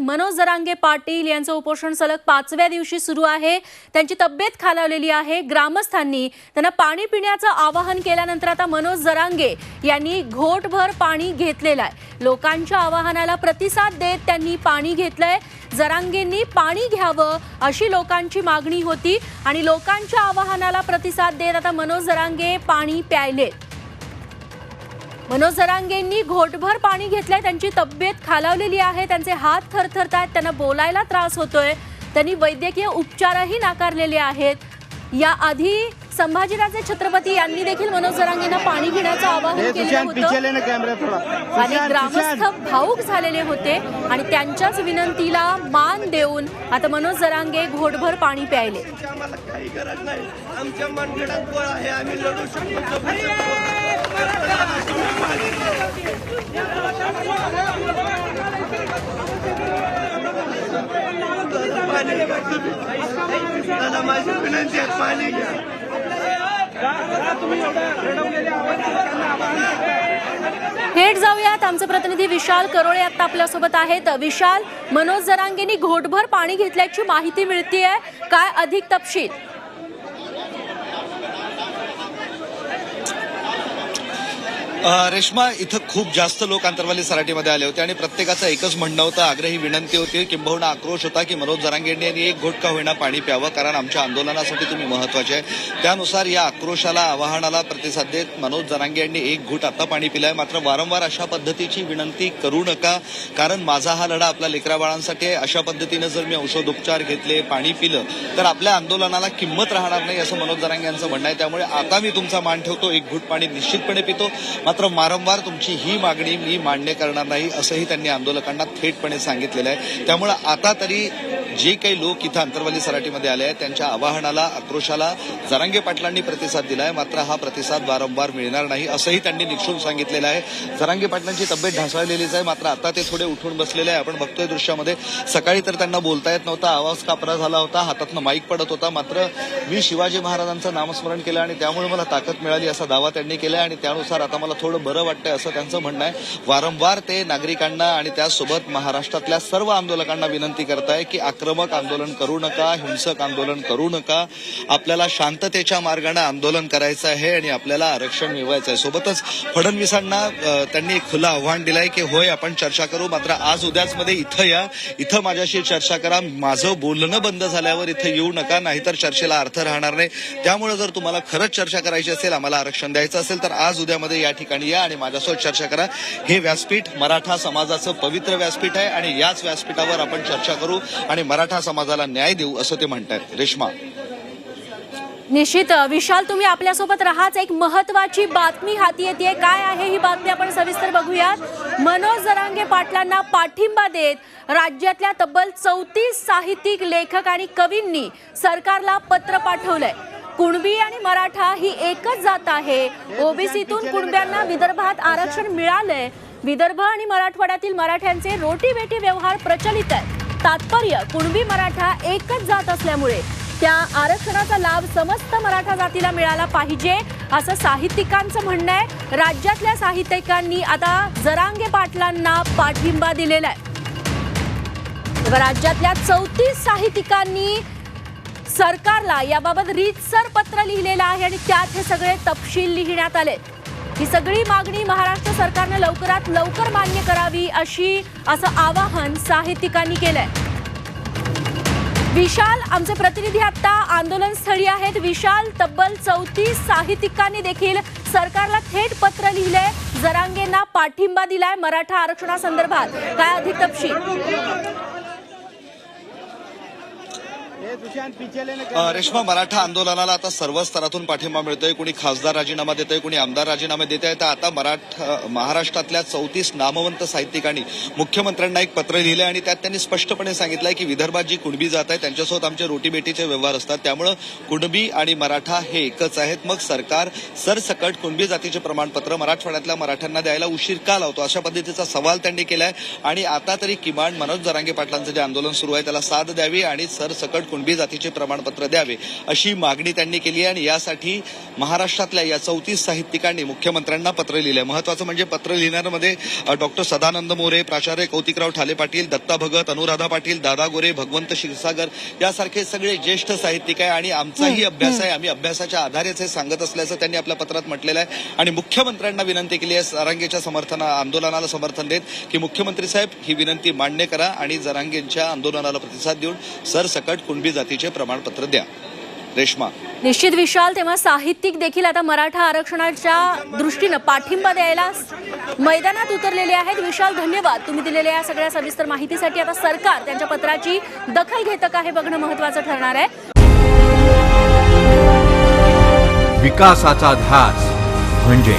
मनोज जरांगे पाटील यांचं उपोषण सलग 5व्या दिवशी सुरू आहे। त्यांची तब्येत खालावलेली आहे। ग्रामस्थांनी त्यांना पाणी पिण्याचं आवाहन केल्यानंतर आता मनोज जरांगे यांनी घोटभर पाणी घेतलेलं आहे। लोकांच्या आवाहनाला प्रतिसाद देत त्यांनी पाणी घेतलंय। जरांगेंनी पाणी घ्यावं अशी लोकांची मागणी होती आणि लोकांच्या आवाहनाला प्रतिसाद देत आता मनोज जरांगे पाणी प्यायले। मनोज जरांगेंनी घोटभर पाणी घेतलंय। त्यांची तब्येत खालावलेली आहे। त्यांचे हात थरथरतात। त्यांना बोलायला त्रास होतोय। त्यांनी वैद्यकीय उपचारही नाकारलेले आहेत। याआधी संभाजीराजे छत्रपती यांनी देखील मनोज जरांगेंना पाणी घेण्याचं आवाहन केलं होतं आणि ग्रामस्थ भाऊक झालेले होते आणि त्यांच्याच विनंतीला मान देऊन आता मनोज जरांगे घोटभर पाणी प्यायले। थेट जाऊयात। आमचे प्रतिनिधी विशाल करोळे आता आपल्यासोबत आहेत। विशाल, मनोज जरांगेंनी घोटभर पाणी घेतल्याची माहिती मिळतेय, काय अधिक तपशील? रेश्मा, इथं खूप जास्त लोक आंतरवाली सराटीमध्ये आले होते आणि प्रत्येकाचं एकच म्हणणं होतं, आग्रही विनंती होती, किंबहुना आक्रोश होता की मनोज जरांगेंनी यांनी एक घोट का होईना पाणी प्यावं, कारण आमच्या आंदोलनासाठी तुम्ही महत्वाचे आहे। त्यानुसार या आक्रोशाला, आवाहनाला प्रतिसाद देत मनोज जरांगे यांनी एक घोट आता पाणी पिलंय। मात्र वारंवार अशा पद्धतीची विनंती करू नका, कारण माझा हा लढा आपल्या लेकराबाळांसाठी आहे। अशा पद्धतीनं जर मी औषधोपचार घेतले, पाणी पिलं तर आपल्या आंदोलनाला किंमत राहणार नाही, असं मनोज जरांगे यांचं म्हणणं आहे। त्यामुळे आता मी तुमचा मान ठेवतो, एक घोट पाणी निश्चितपणे पितो, मात्र वारंवार तुमची ही मागणी मी मान्य करणार नाही, असंही त्यांनी आंदोलकांना थेटपणे सांगितलेलं आहे। त्यामुळे आता तरी जे काही लोक इथं आंतरवाली सराटीमध्ये आले आहेत त्यांच्या आवाहनाला, आक्रोशाला जरांगे पाटलांनी प्रतिसाद दिलाय, मात्र हा प्रतिसाद वारंवार मिळणार नाही, असंही त्यांनी निक्षून सांगितलेलं आहे। जरांगे पाटलांची तब्येत ढासळलेलीच आहे, मात्र आता ते थोडे उठून बसलेले आहे। आपण बघतोय दृश्यामध्ये, सकाळी तर त्यांना बोलता येत नव्हता, आवाज कापरा झाला होता, हातातनं माईक पडत होता, मात्र मी शिवाजी महाराजांचं नामस्मरण केलं आणि त्यामुळे मला ताकद मिळाली, असा दावा त्यांनी केलाय आणि त्यानुसार आता मला थोडं बरं वाटतंय, असं त्यांचं म्हणणं आहे। वारंवार ते नागरिकांना आणि त्यासोबत महाराष्ट्रातल्या सर्व आंदोलकांना विनंती करताय की आक्रमक आंदोलन करू नका, हिंसक आंदोलन करू नका, आपल्याला शांततेच्या मार्गाने आंदोलन करायचं आहे आणि आपल्याला आरक्षण मिळवायचं आहे। सोबतच फडणवीसांना त्यांनी एक खुलं आव्हान दिलंय की होय आपण चर्चा करू, मात्र आज उद्याच मध्ये इथं या, इथं माझ्याशी चर्चा करा, माझं बोलणं बंद झाल्यावर इथं येऊ नका, नाहीतर चर्चेला अर्थ राहणार नाही। त्यामुळे जर तुम्हाला खरंच चर्चा करायची असेल, आम्हाला आरक्षण द्यायचं असेल तर आज उद्यामध्ये या ठिकाणी या आणि माझ्यासोबत चर्चा करा। हे व्यासपीठ मराठा समाजाचं पवित्र व्यासपीठ आहे आणि याच व्यासपीठावर आपण चर्चा करू आणि मराठा समाजाला न्याय देऊ, असं ते म्हणतायत। रेश्मा, निश्चित विशाल, तुम्ही आपल्यासोबत राहाच। एक महत्वाची बातमी हाती येते, काय आहे ही बातमी आपण सविस्तर बघूयात। मनोज जरांगे पाटलांना पाठिंबा देत राज्यातल्या तब्बल 34 साहित्यिक, लेखक आणि कवींनी सरकारला पत्र पाठवलंय। कुणबी आणि मराठा ही एकच जात आहे। ओबीसीतून कुणब्यांना विदर्भात आरक्षण मिळालंय। विदर्भ आणि मराठवाड्यातील मराठ्यांचे रोटीबेटी व्यवहार प्रचलित आहे। तात्पर्य, कुणबी मराठा एकच जात असल्यामुळे त्या आरक्षणाचा लाभ समस्त मराठा जातीला मिळाला पाहिजे, असं साहित्यिकांचं म्हणणं आहे। राज्यातल्या साहित्यिकांनी आता जरांगे पाटलांना पाठिंबा दिलेला आहे। राज्यातल्या 34 साहित्यिकांनी सरकारला याबाबत रीतसर पत्र लिहिलेलं आहे आणि त्यात हे सगळे तपशील लिहिण्यात आले। ही सगळी मागणी महाराष्ट्र सरकारने लवकरात लवकर मान्य करावी असं आवाहन साहित्यिकांनी केलंय। विशाल, आमचे प्रतिनिधी आता आंदोलनस्थळी आहेत। विशाल, तब्बल 34 साहित्यिकांनी देखील सरकारला थेट पत्र लिहिलंय, जरांगेंना पाठिंबा दिलाय मराठा आरक्षणासंदर्भात, काय अधिक तपशील? रेश्मा, मराठा आंदोलनाला आता सर्व स्तरातून पाठिंबा मिळतोय। कोणी खासदार राजीनामा देतंय, कोणी आमदार राजीनामे देत आहे। तर आता महाराष्ट्रातल्या 34 नामवंत साहित्यिकांनी मुख्यमंत्र्यांना एक पत्र लिहिलंय आणि त्यात त्यांनी स्पष्टपणे सांगितलंय की विदर्भात जी कुणबी जात आहे त्यांच्यासोबत आमचे रोटीबेटीचे व्यवहार असतात, त्यामुळे कुणबी आणि मराठा हे एकच आहेत। मग सरकार सरसकट कुणबी जातीचे प्रमाणपत्र मराठवाड्यातल्या मराठ्यांना द्यायला उशीर का लावतो, अशा पद्धतीचा सवाल त्यांनी केलाय। आणि आता तरी किमान मनोज जरांगे पाटलांचं जे आंदोलन सुरू आहे त्याला साथ द्यावी आणि सरसकट कुणबी कुणबी जातीचे प्रमाणपत्र द्यावे अशी मागणी त्यांनी केली आहे आणि यासाठी महाराष्ट्रातल्या या 34 साहित्यिकांनी मुख्यमंत्र्यांना पत्र लिहिलंय. महत्वाचं म्हणजे पत्र लिहिणाऱ्यांमध्ये डॉक्टर सदानंद मोरे, प्राचार्य कौतिकराव ठाले पाटील, दत्ता भगत, अनुराधा पाटील, दादा गोरे, भगवंत क्षीरसागर यासारखे सगळे ज्येष्ठ साहित्यिक आहे आणि आमचाही अभ्यास आहे. आम्ही अभ्यासाच्या आधारेच हे सांगत असल्याचं त्यांनी आपल्या पत्रात म्हटलेलं आहे आणि मुख्यमंत्र्यांना विनंती केली आहे जरांगेच्या आंदोलनाला समर्थन देत की मुख्यमंत्री साहेब ही विनंती मान्य करा आणि जरांगेंच्या आंदोलनाला प्रतिसाद देऊन सरसकट कुणबी जातीचे प्रमाणपत्र द्या. रेश्मा. निश्चित विशाल, तेव्हा साहित्यिक देखील आता मराठा आरक्षणाच्या दृष्टीनं पाठिंबा द्यायला मैदानात उतरलेले आहेत. विशाल, धन्यवाद तुम्ही दिलेल्या या सगळ्या सविस्तर माहितीसाठी. आता सरकार त्यांच्या पत्राची दखल घेतं का हे बघणं महत्त्वाचं ठरणार आहे. विकासाचा ध्यास म्हणजे